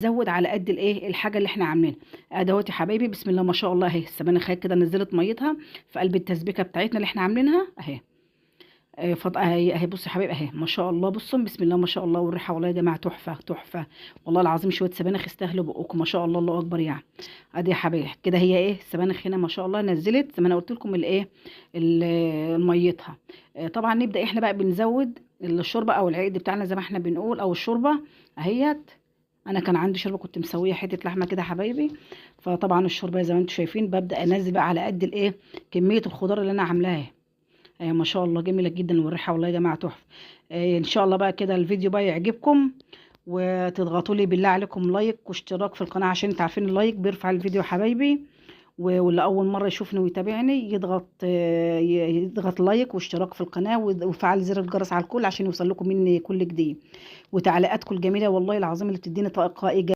زود على قد الايه الحاجه اللي احنا عاملينها. ادوات يا حبايبي، بسم الله ما شاء الله اهي. السبانخ كده نزلت ميتها في قلب التسبيكه بتاعتنا اللي احنا عاملينها اهي. اهي بصوا يا حبايبي اهي ما شاء الله. بصوا بسم الله ما شاء الله، والريحه والله يا جماعه تحفه تحفه. والله العظيم شويه سبانخ يستاهلوا بقكم ما شاء الله، الله اكبر يعني. ادي يا حبايبي كده هي ايه السبانخ هنا ما شاء الله نزلت زي ما انا قلت لكم الايه ميتها. طبعا نبدا احنا بقى بنزود الشوربه او العقد بتاعنا زي ما احنا بنقول او الشوربه اهيت. انا كان عندي شوربه كنت مسويه حته لحمه كده يا حبايبي. فطبعا الشوربه زي ما انتم شايفين ببدا انزل بقى على قد الايه كميه الخضار اللي انا عاملاها. ما شاء الله جميله جدا، والريحه والله يا جماعه تحفه. ان شاء الله بقى كده الفيديو بقى يعجبكم، وتضغطوا لي بالله عليكم لايك واشتراك في القناه، عشان انتوا عارفين اللايك بيرفع الفيديو يا حبايبي. واللي اول مره يشوفني ويتابعني يضغط لايك واشتراك في القناه وفعل زر الجرس على الكل عشان يوصل لكم مني كل جديد. وتعليقاتكم الجميله والله العظيم اللي بتديني طاقه ايجابيه.